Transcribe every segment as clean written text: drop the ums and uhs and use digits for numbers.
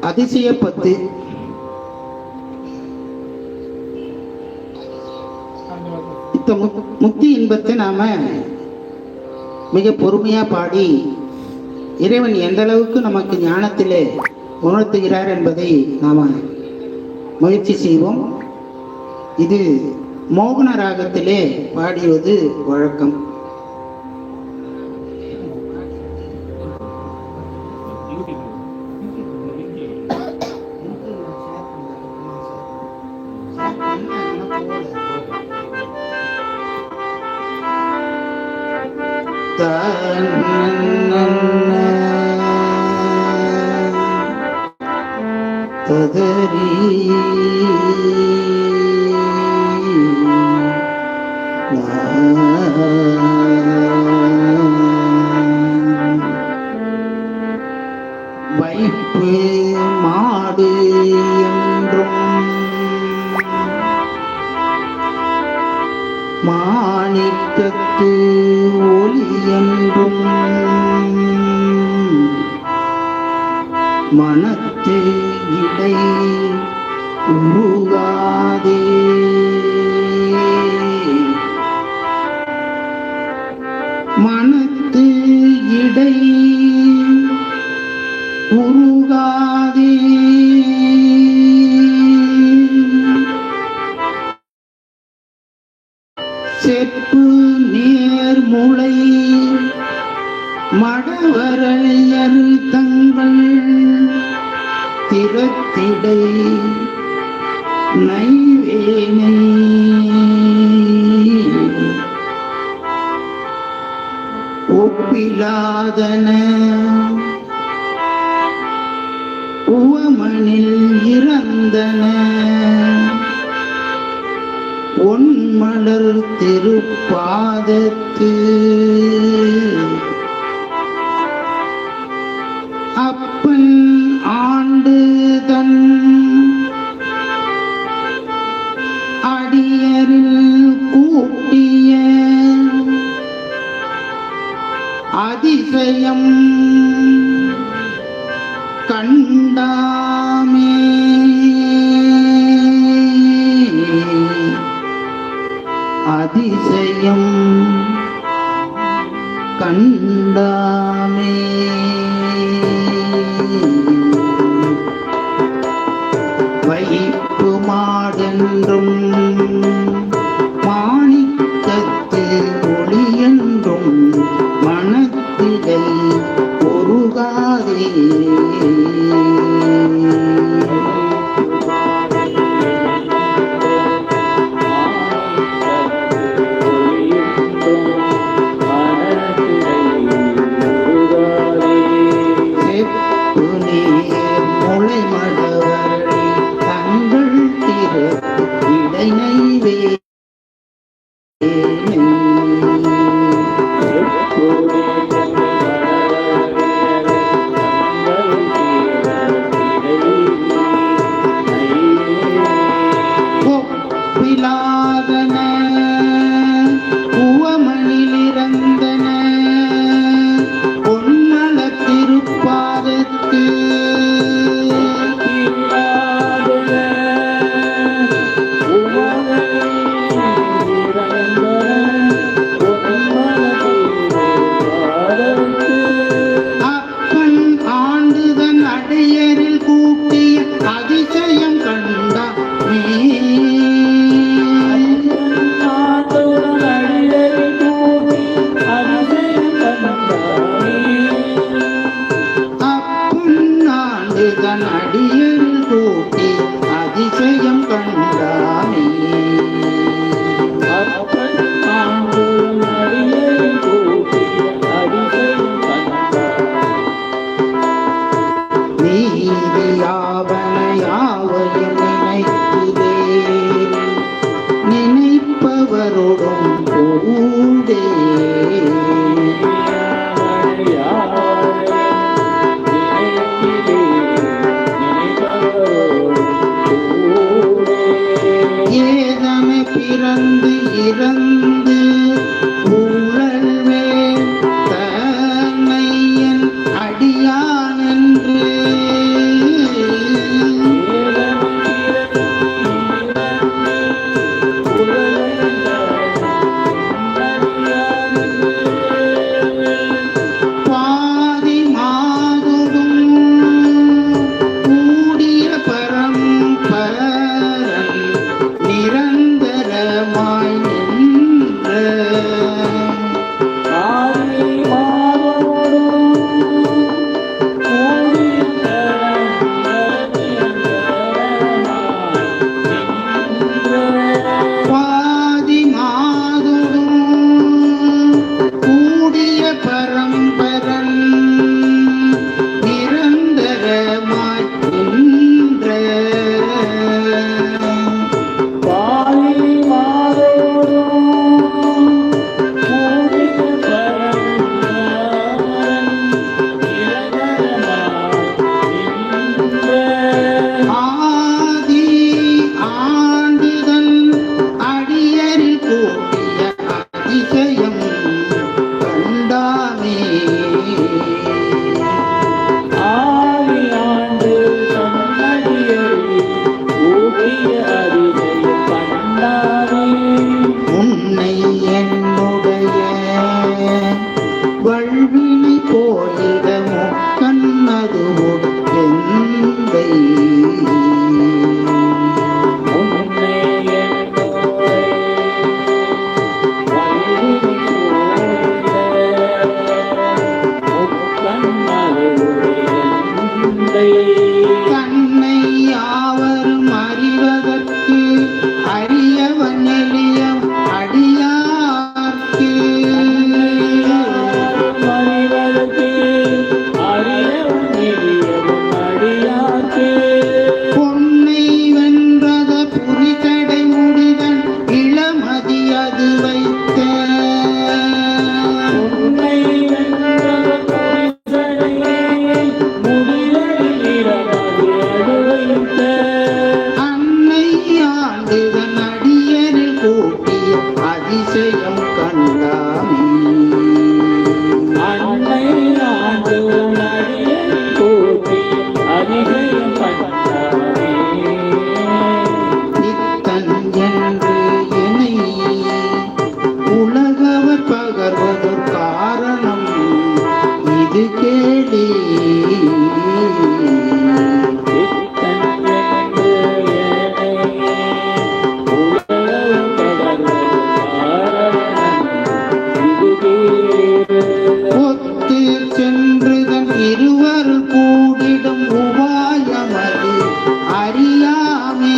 அதிசயப்பத்து. இந்த முக்தி இன்பத்தை நாம மிக பொறுமையா பாடி இறைவன் எந்த அளவுக்கு நமக்கு ஞானத்திலே உணர்த்துகிறார் என்பதை நாம முயற்சி செய்வோம். இது மோகன ராகத்திலே பாடிவது வழக்கம். ததரி வைப்பு மாடு என்றும் மாணிக்கத்து ஒளி என்றும் மனத்து இடை உருகாதே மனத்து இடை உருகாதே செப்பு நேர்முளை மடவரையர் தங்கள் திறத்திடை நைவேனை ஒப்பிலாதன உவமனில் இறந்தன ஒன்மலர் திருப்பாதத்து அப்பன் ஆண்டு தன் அடியரில் கூட்டிய அதிசயம் கண்டாமே அதிசயம் கண்டாமே வைப்பு மாடென்றும் மாணிக்கத்து ஒளி என்றும் மனத்திடை ஒருகாதே கண்ணினை போலிடமோ கண்ணது எந்தை கண்ணை யாவரும் அறிவதற்கு அரியவன் எளியம் அடியார்க்கு பொன்னை வென்றத புரிதடை முடிதன் இளமதி அது வைத்த அன்னை ஆண்டுதன் அடியரில் கூட்டிய அதிசயம் கண்டாமே நித்தன் என்று என்னை உலகவர் பகர்வதற் காரணம் இது கேளே ஒத்து சென்றுதன் இருவர் கூடிடும் உபாயமது அறியாமே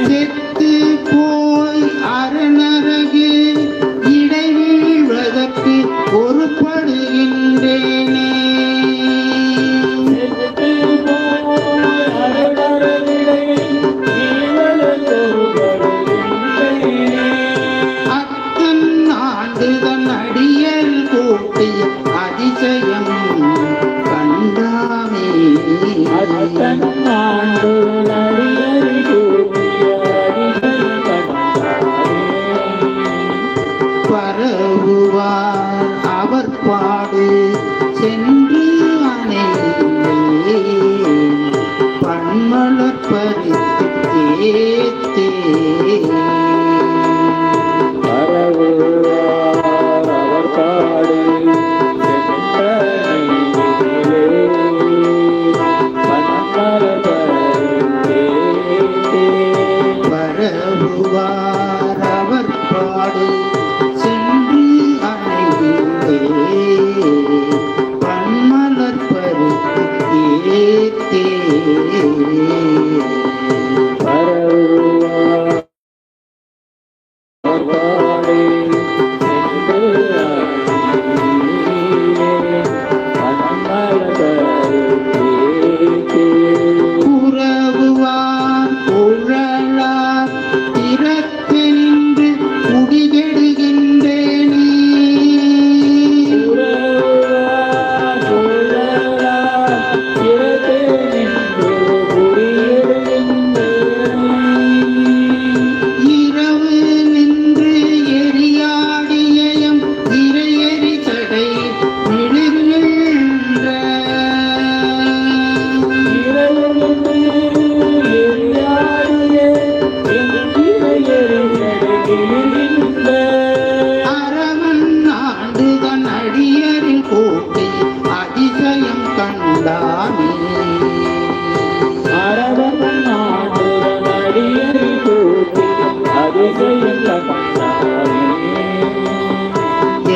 செத்து போய் அரணரகு இடைவீழ்வதற்கு பொறுப்படுகின்றேனே அத்தன் ஆண்டுதன் அடியல் கூட்டிய அதிசயம் கண்டாமே பரவுவார் அவர் பாடு சென்று அணைந்தே பன்மலர் பறித்து தேத்தே பரவுவார் அவர் பாடு சென்று அணைந்தே பன்மலர் பறித்து தேத்தே உறவுவார் உழலார் திறத்து நின்று குடிகெடுகின்றேனே இரவு நின்று எரியாடியம் இறையெறி சடை விழுகின்ற அரவன் ஆண்டுதன் அடியரில் கூட்டி அதிசயம் கண்டாமே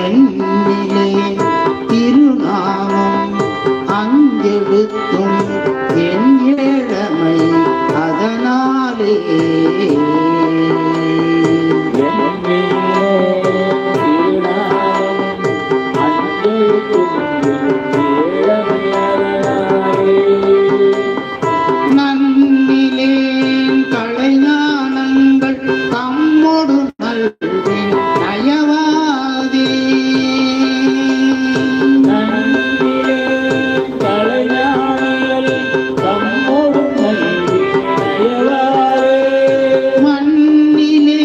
என்னிலே திருநாமம் அங்கெழுத்தும் என் ஏழமை அதனாலே நன்னிலேன் கலைஞானங்கள் தம்மொடு நல்வின் நயவாதே மண்ணிலே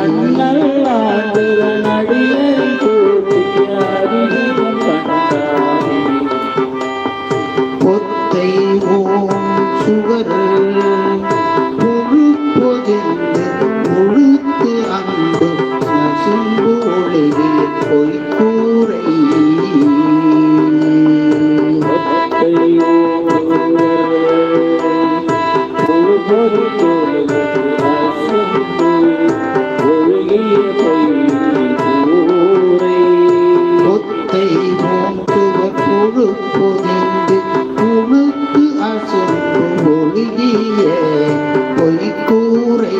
அண்ணல் ஆண்டுவன் அடியை கூட்டி அறிவும் கண்டானே பொத்தை ஓம் சுவர் பொழு பொதிந்து முழுத்து அன்பு நசும்பு ஒளிகிய பொய்க்கூரை பொத்தை ஓம் சுவர் பொழு பொதிந்து முழுத்து அசும்பு ஒளிகிய பொய்க்கூரை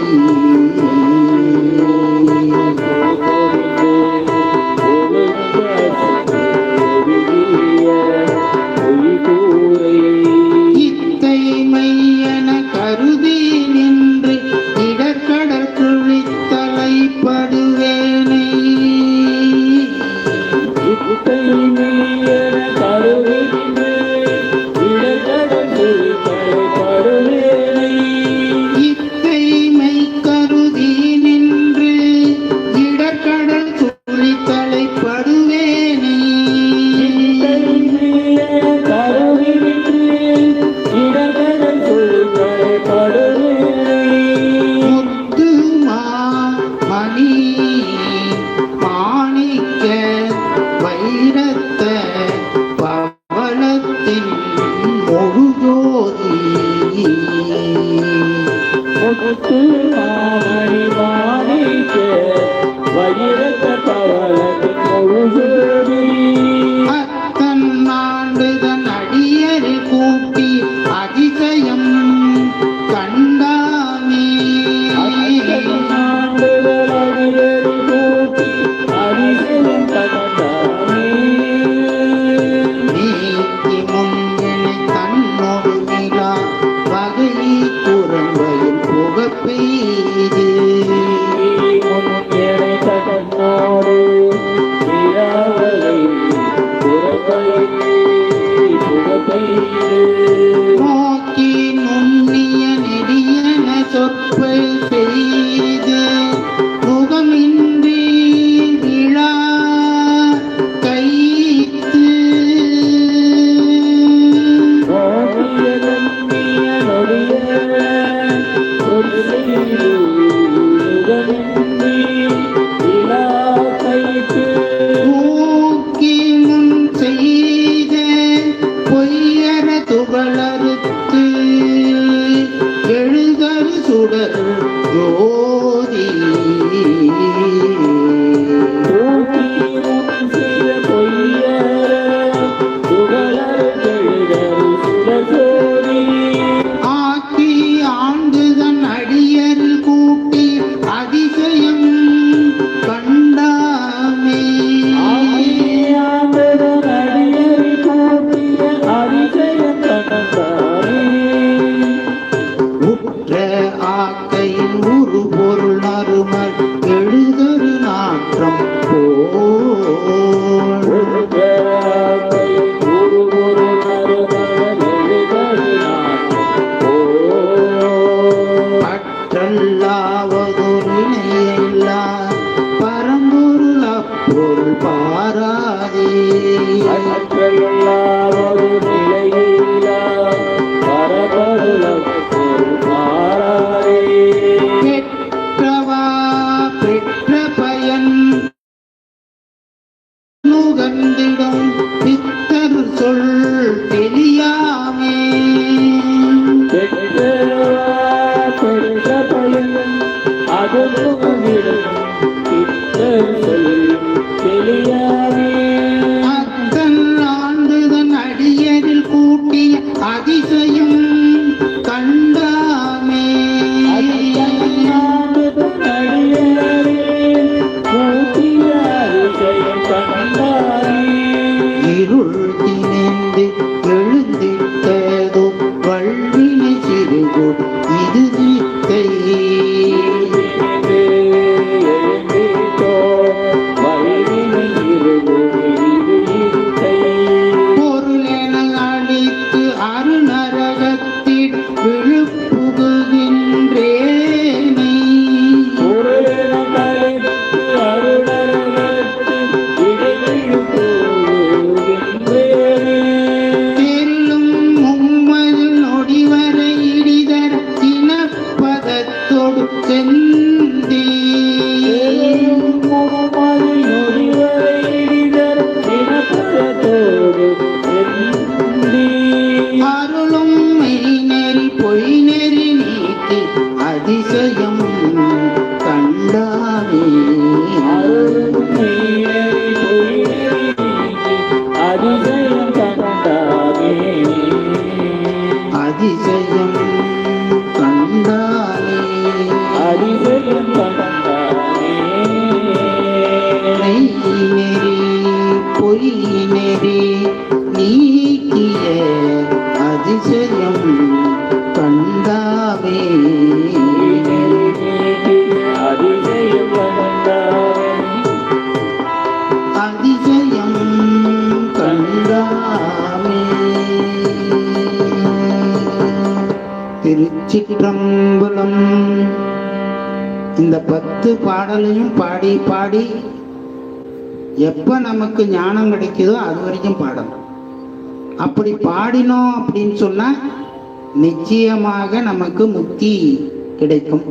இத்தை மையென கருதி நின்று இடர்கடற் குழித்தலை படுவேனை இத்தை மை கருதி நின்று இடர்கடல் குழித்தலை படுவேனை முத்துமா மணி மாணிக்க வைரத்த பவளத்தின் முழுஜோதி அத்தன் ஆண்டுதன் அடியரை கூட்டி அதிசயம் கண்டாமே நீக்கி முன்னெனை தன்னோடு மிகா வகை குரம்பையில் புகப்பெய்து நோக்கி நுண்ணிய நெடியன சொற்பை செய்து முகமின்றி விழா கைத்து தூக்கி முன் செய்த பொய்யர துகளறுத்து எழுதரு சுடர் ஜோதி ஆக்கி ஆண்டுதன் அடியரில் கூட்டி அதிசயம் கண்டாமே உற்ற ஆக்கையின் உரு பொருள் நறுமர் எழுதரு நாற்றம் போல் பற்றல்லாவதொரு இணையில்லா பரம்பொருள் அப்பொருள் பாராதே பெற்றவா அருளும். இந்த 10 பாடலையும் பாடி பாடி எப்ப நமக்கு ஞானம் கிடைக்குதோ அது வரைக்கும் பாடணும். அப்படி பாடினோம் அப்படின்னு சொன்னா நிச்சயமாக நமக்கு முக்தி கிடைக்கும்.